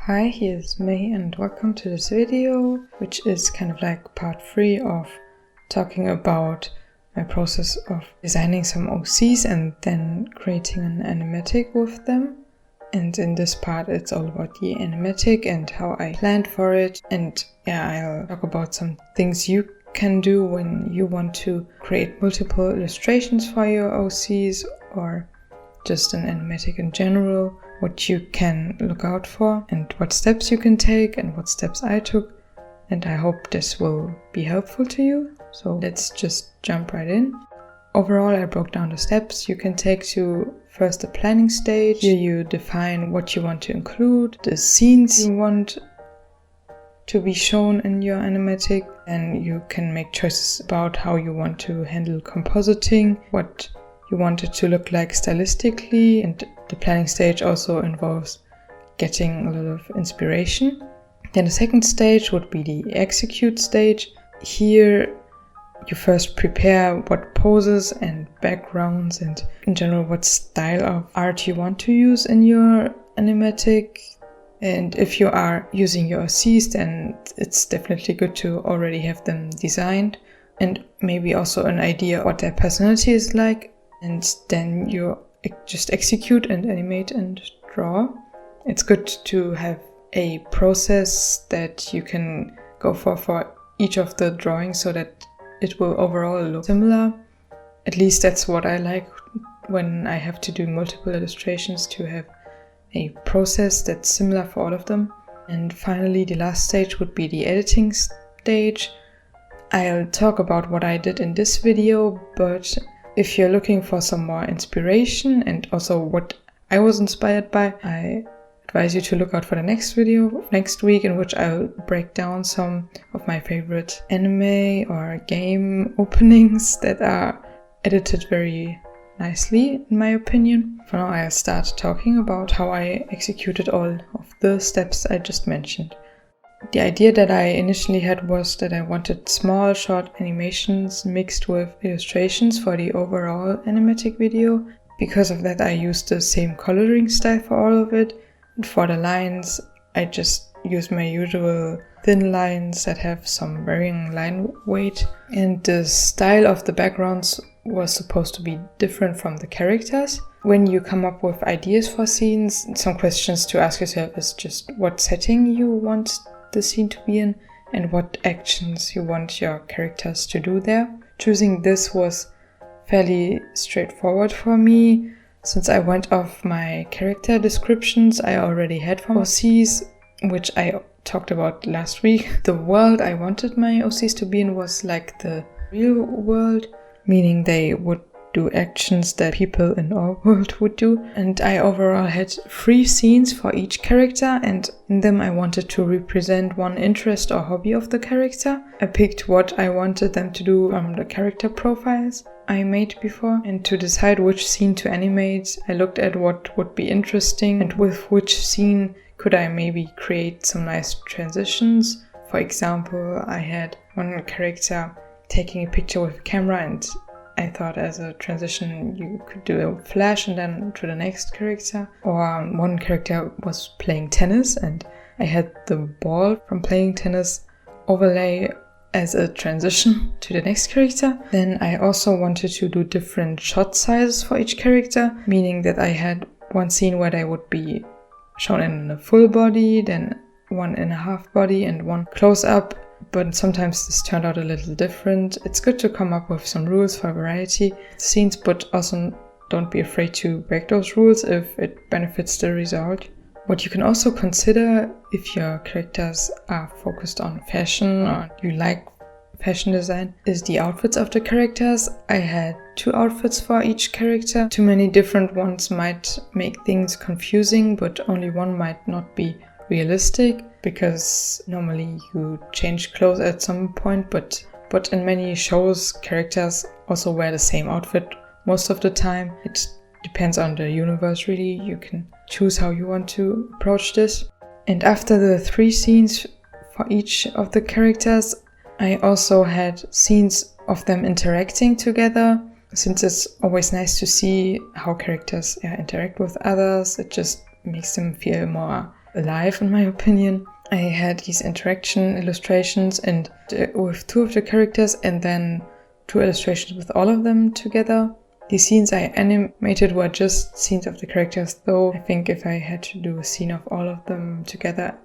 Hi, here's May and welcome to this video, which is kind of like part 3 of talking about my process of designing some OCs and then creating an animatic with them. And in this part it's all about the animatic and how I planned for it, and I'll talk about some things you can do when you want to create multiple illustrations for your OCs or just an animatic in general, what you can look out for and what steps you can take and what steps I took, and I hope this will be helpful to you. So let's just jump right in. Overall, I broke down the steps you can take to first the planning stage. Here you define what you want to include, the scenes you want to be shown in your animatic, and you can make choices about how you want to handle compositing, what you want it to look like stylistically, and the planning stage also involves getting a lot of inspiration. Then the second stage would be the execute stage. Here you first prepare what poses and backgrounds and in general what style of art you want to use in your animatic. And if you are using your OCs, then it's definitely good to already have them designed and maybe also an idea what their personality is like. And then you just execute and animate and draw. It's good to have a process that you can go for each of the drawings so that it will overall look similar. At least that's what I like when I have to do multiple illustrations, to have a process that's similar for all of them. And finally, the last stage would be the editing stage. I'll talk about what I did in this video, but if you're looking for some more inspiration and also what I was inspired by, I advise you to look out for the next video next week, in which I'll break down some of my favorite anime or game openings that are edited very nicely, in my opinion. For now, I'll start talking about how I executed all of the steps I just mentioned. The idea that I initially had was that I wanted small short animations mixed with illustrations for the overall animatic video. Because of that, I used the same coloring style for all of it. And for the lines, I just used my usual thin lines that have some varying line weight. And the style of the backgrounds was supposed to be different from the characters. When you come up with ideas for scenes, some questions to ask yourself is just what setting you want the scene to be in and what actions you want your characters to do there. Choosing this was fairly straightforward for me, since I went off my character descriptions I already had for OCs, which I talked about last week. The world I wanted my OCs to be in was like the real world, meaning they would do actions that people in our world would do. And I overall had 3 scenes for each character, and in them I wanted to represent one interest or hobby of the character. I picked what I wanted them to do from the character profiles I made before, and to decide which scene to animate, I looked at what would be interesting and with which scene could I maybe create some nice transitions. For example, I had one character taking a picture with a camera, and I thought as a transition you could do a flash and then to the next character. Or one character was playing tennis and I had the ball from playing tennis overlay as a transition to the next character. Then I also wanted to do different shot sizes for each character, meaning that I had one scene where they would be shown in a full body, then one in a half body and one close up. But sometimes this turned out a little different. It's good to come up with some rules for variety scenes, but also don't be afraid to break those rules if it benefits the result. What you can also consider if your characters are focused on fashion or you like fashion design is the outfits of the characters. I had 2 outfits for each character. Too many different ones might make things confusing, but only one might not be realistic, because normally you change clothes at some point, but in many shows characters also wear the same outfit most of the time. It depends on the universe really. You can choose how you want to approach this. And after the 3 scenes for each of the characters, I also had scenes of them interacting together. Since it's always nice to see how characters interact with others, it just makes them feel more alive in my opinion. I had these interaction illustrations and with 2 of the characters, and then 2 illustrations with all of them together. The scenes I animated were just scenes of the characters, though I think if I had to do a scene of all of them together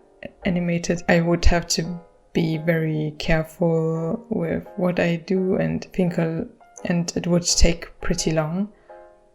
animated, I would have to be very careful with what I do and it would take pretty long.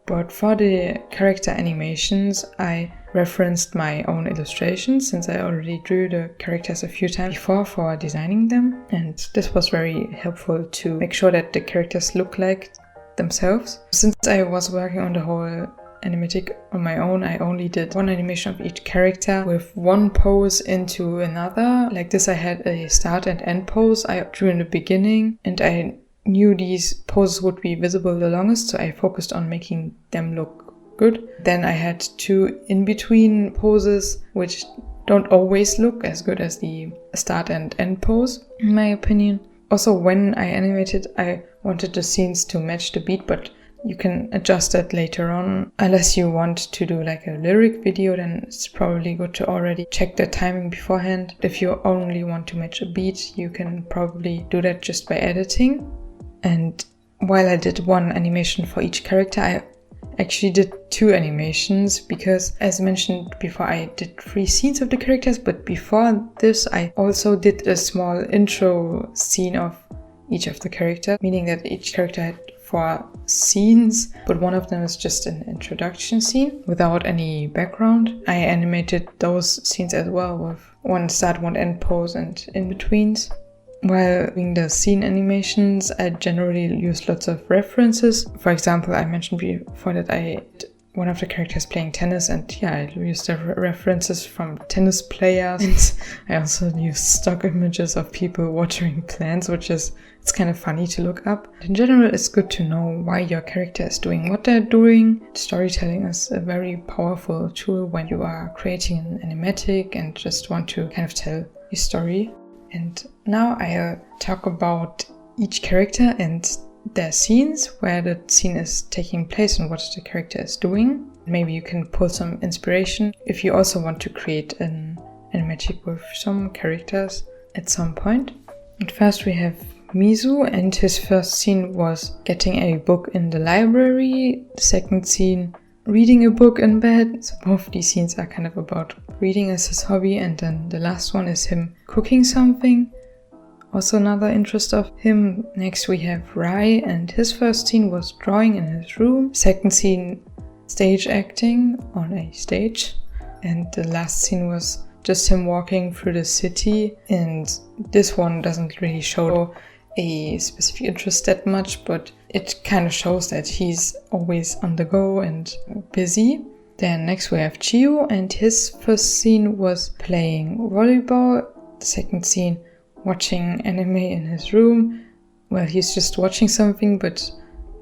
But for the character animations, I referenced my own illustrations since I already drew the characters a few times before for designing them. And this was very helpful to make sure that the characters look like themselves. Since I was working on the whole animatic on my own, I only did 1 animation of each character with 1 pose into another. Like this, I had a start and end pose I drew in the beginning, and I knew these poses would be visible the longest, so I focused on making them look good. Then I had 2 in-between poses, which don't always look as good as the start and end pose, in my opinion. Also, when I animated, I wanted the scenes to match the beat, but you can adjust that later on. Unless you want to do like a lyric video, then it's probably good to already check the timing beforehand. If you only want to match a beat, you can probably do that just by editing. And while I did 1 animation for each character, I actually did 2 animations because, as mentioned before, I did 3 scenes of the characters, but before this I also did a small intro scene of each of the characters, meaning that each character had 4 scenes, but one of them is just an introduction scene without any background. I animated those scenes as well with 1 start, 1 end pose and in-betweens. While doing the scene animations, I generally use lots of references. For example, I mentioned before that I did one of the characters playing tennis, and I used the references from tennis players. And I also used stock images of people watering plants, it's kind of funny to look up. In general, it's good to know why your character is doing what they're doing. Storytelling is a very powerful tool when you are creating an animatic and just want to kind of tell a story. And now I'll talk about each character and their scenes, where the scene is taking place and what the character is doing. Maybe you can pull some inspiration if you also want to create an animatic with some characters at some point. At first we have Mizu, and his first scene was getting a book in the library. The second scene, reading a book in bed. So both these scenes are kind of about reading as his hobby, and then the last one is him cooking something. Also another interest of him. Next we have Rai, and his first scene was drawing in his room. Second scene, stage acting on a stage. And the last scene was just him walking through the city. And this one doesn't really show a specific interest that much, but it kind of shows that he's always on the go and busy. Then next we have Chiyo, and his first scene was playing volleyball. The second scene, watching anime in his room. Well, he's just watching something, but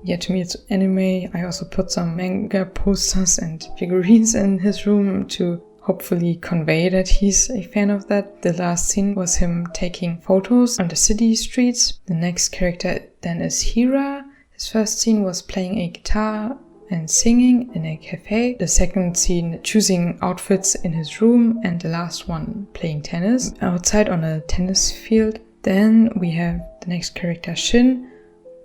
yeah, to me it's anime. I also put some manga posters and figurines in his room to hopefully convey that he's a fan of that. The last scene was him taking photos on the city streets. The next character then is Hira. His first scene was playing a guitar and singing in a cafe. The second scene, choosing outfits in his room. And the last one, playing tennis outside on a tennis field. Then we have the next character, Shin,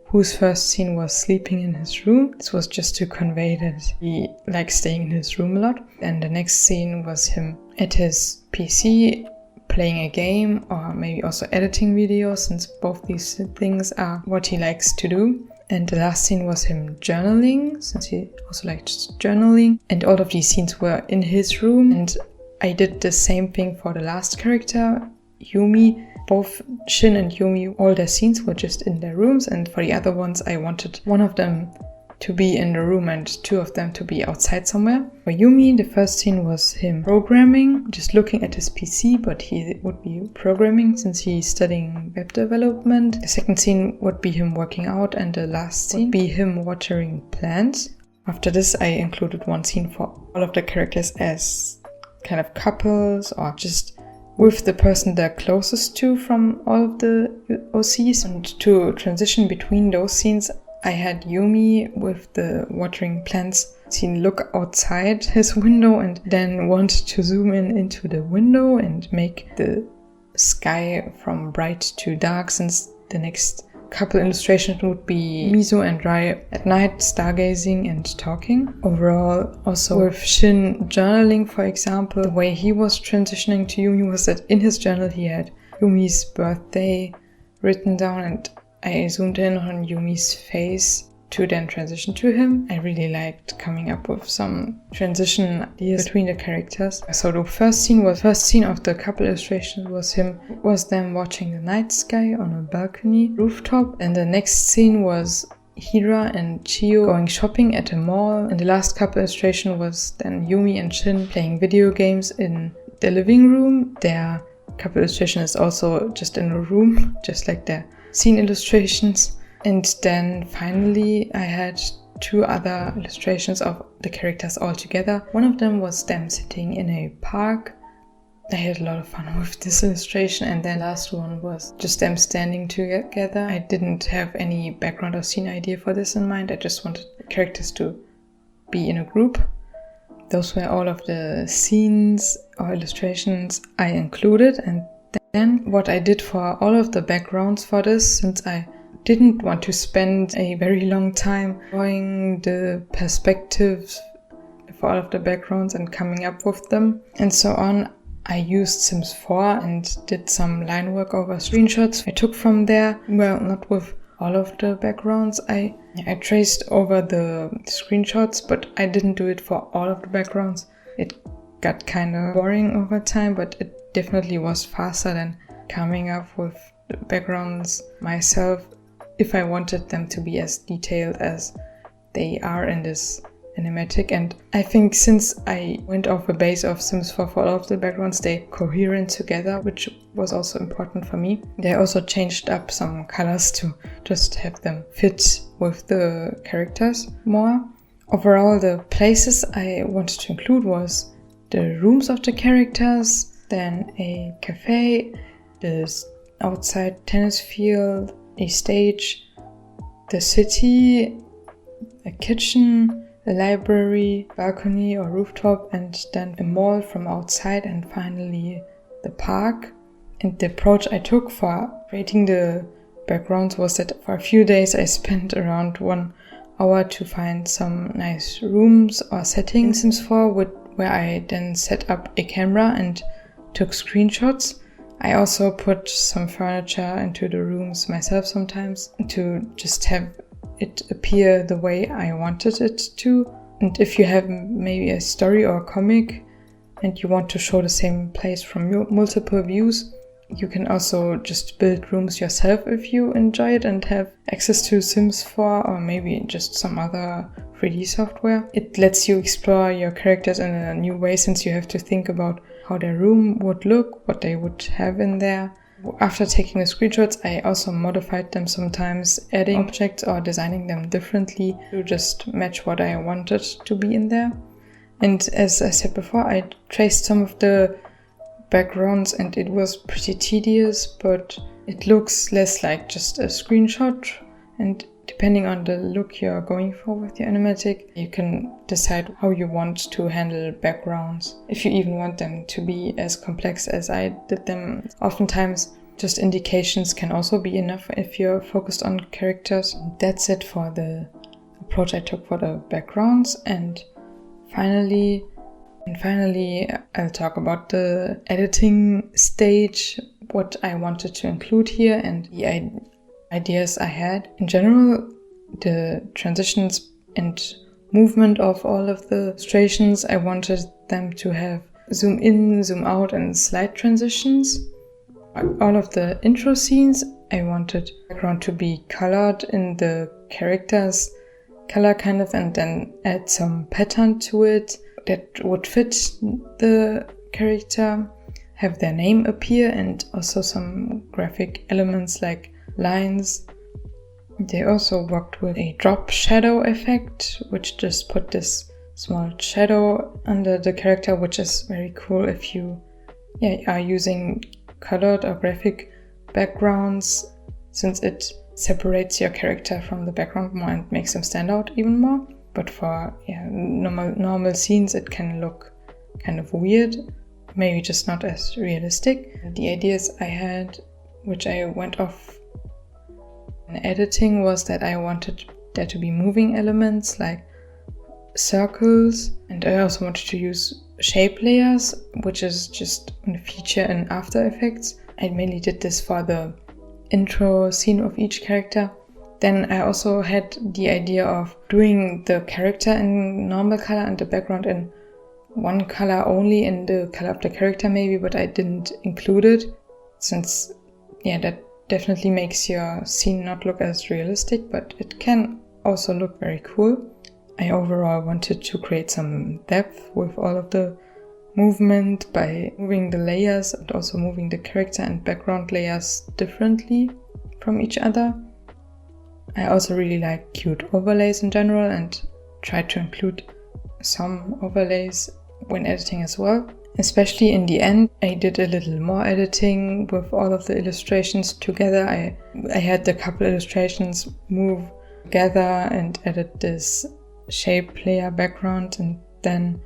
whose first scene was sleeping in his room. This was just to convey that he likes staying in his room a lot. And the next scene was him at his PC playing a game, or maybe also editing videos, since both these things are what he likes to do. And the last scene was him journaling, since he also likes journaling. And all of these scenes were in his room. And I did the same thing for the last character, Yumi. Both Shin and Yumi, all their scenes were just in their rooms. And for the other ones, I wanted one of them to be in the room and 2 of them to be outside somewhere. For Yumi, the first scene was him programming, just looking at his PC, but he would be programming since he's studying web development. The second scene would be him working out, and the last scene would be him watering plants. After this, I included one scene for all of the characters as kind of couples, or just with the person they're closest to from all of the OCs. And to transition between those scenes, I had Yumi with the watering plants scene look outside his window and then want to zoom in into the window and make the sky from bright to dark, since the next couple illustrations would be Miso and Rai at night stargazing and talking. Overall, also with Shin journaling, for example, the way he was transitioning to Yumi was that in his journal he had Yumi's birthday written down, and I zoomed in on Yumi's face to then transition to him. I really liked coming up with some transition ideas between the characters. So the first scene of the couple illustration was them watching the night sky on a balcony rooftop, and the next scene was Hira and Chiyo going shopping at a mall, and the last couple illustration was then Yumi and Shin playing video games in the living room. Their couple illustration is also just in a room, just like their scene illustrations. And then finally I had 2 other illustrations of the characters all together. One of them was them sitting in a park. I had a lot of fun with this illustration, and then the last one was just them standing together. I didn't have any background or scene idea for this in mind. I just wanted the characters to be in a group. Those were all of the scenes or illustrations I included, and then what I did for all of the backgrounds for this, since I didn't want to spend a very long time drawing the perspectives for all of the backgrounds and coming up with them and so on, I used Sims 4 and did some line work over screenshots I took from there. Well, not with all of the backgrounds. I traced over the screenshots, but I didn't do it for all of the backgrounds. It got kind of boring over time, but it definitely was faster than coming up with the backgrounds myself, if I wanted them to be as detailed as they are in this animatic. And I think since I went off a base of Sims 4 for all of the backgrounds, they coherent together, which was also important for me. They also changed up some colors to just have them fit with the characters more. Overall, the places I wanted to include was the rooms of the characters, then a cafe, this outside tennis field, a stage, the city, a kitchen, a library, balcony or rooftop, and then a mall from outside, and finally the park. And the approach I took for creating the backgrounds was that for a few days I spent around 1 hour to find some nice rooms or settings in Sims 4 where I then set up a camera and took screenshots. I also put some furniture into the rooms myself sometimes to just have it appear the way I wanted it to. And if you have maybe a story or a comic and you want to show the same place from multiple views, you can also just build rooms yourself if you enjoy it and have access to Sims 4 or maybe just some other 3D software. It lets you explore your characters in a new way, since you have to think about how their room would look, what they would have in there. After taking the screenshots, I also modified them sometimes, adding objects or designing them differently to just match what I wanted to be in there. And as I said before, I traced some of the backgrounds and it was pretty tedious, but it looks less like just a screenshot. And depending on the look you're going for with your animatic, you can decide how you want to handle backgrounds. If you even want them to be as complex as I did them. Oftentimes, just indications can also be enough if you're focused on characters. That's it for the approach I took for the backgrounds. And finally, I'll talk about the editing stage, what I wanted to include here, and the ideas I had. In general, the transitions and movement of all of the illustrations, I wanted them to have zoom in, zoom out, and slide transitions. All of the intro scenes, I wanted the background to be colored in the characters' color kind of, and then add some pattern to it that would fit the character, have their name appear, and also some graphic elements like lines. They also worked with a drop shadow effect, which just put this small shadow under the character, which is very cool if you are using colored or graphic backgrounds, since it separates your character from the background more and makes them stand out even more. but for normal scenes it can look kind of weird, maybe just not as realistic. The ideas I had, which I went off in editing, was that I wanted there to be moving elements like circles, and I also wanted to use shape layers, which is just a feature in After Effects. I mainly did this for the intro scene of each character. Then I also had the idea of doing the character in normal color and the background in one color only, in the color of the character maybe, but I didn't include it, since that definitely makes your scene not look as realistic, but it can also look very cool. I overall wanted to create some depth with all of the movement by moving the layers and also moving the character and background layers differently from each other. I also really like cute overlays in general and tried to include some overlays when editing as well. Especially in the end, I did a little more editing with all of the illustrations together. I had a couple illustrations move together and added this shape layer background, and then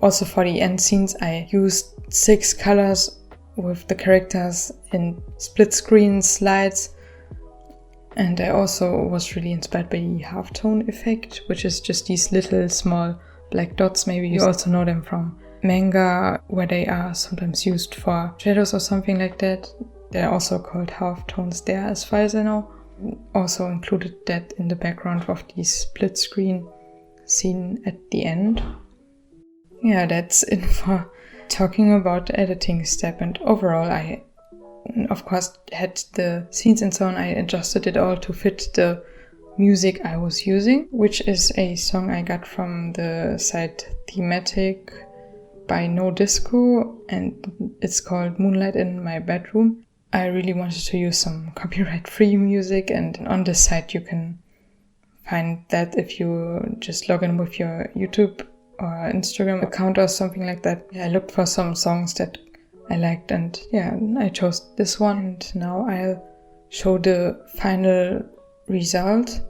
also for the end scenes I used 6 colors with the characters in split screen slides. And I also was really inspired by the halftone effect, which is just these little small black dots. Maybe you also know them from manga, where they are sometimes used for shadows or something like that. They're also called halftones there, as far as I know. Also included that in the background of the split screen scene at the end. Yeah, that's it for talking about the editing step. And overall, I of course had the scenes and so on. I adjusted it all to fit the music I was using, which is a song I got from the site Thematic by No Disco, and it's called Moonlight in My Bedroom. I really wanted to use some copyright-free music, and on this site you can find that if you just log in with your YouTube or Instagram account or something like that. I looked for some songs that I liked, and I chose this one, and now I'll show the final result.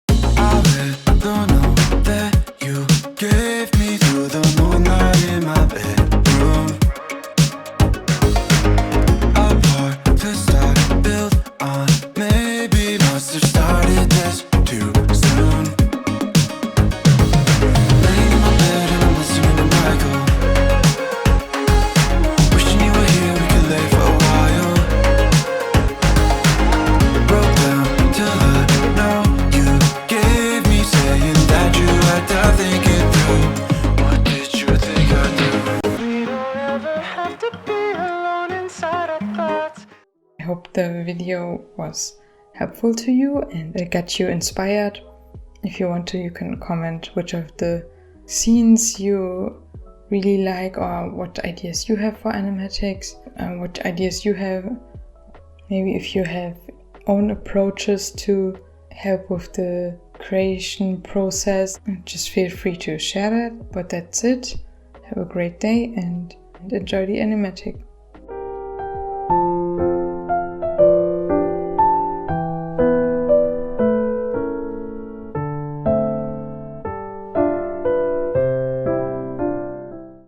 I let go know that you gave me through the moonlight in my bedroom. A part to start, build on, maybe must have started this too soon. Laying in my bed and I'm listening to Michael, wishing you were here, we could lay for a while. Broke down to the note you gave me, saying that you had to think it through. What did you think I'd do? We don't ever have to be alone inside our thoughts. I hope the video was helpful to you and it got you inspired. If you want to, you can comment which of the scenes you really like, or what ideas you have for animatics, what ideas you have. Maybe if you have own approaches to help with the creation process, just feel free to share that. But that's it. Have a great day and enjoy the animatic.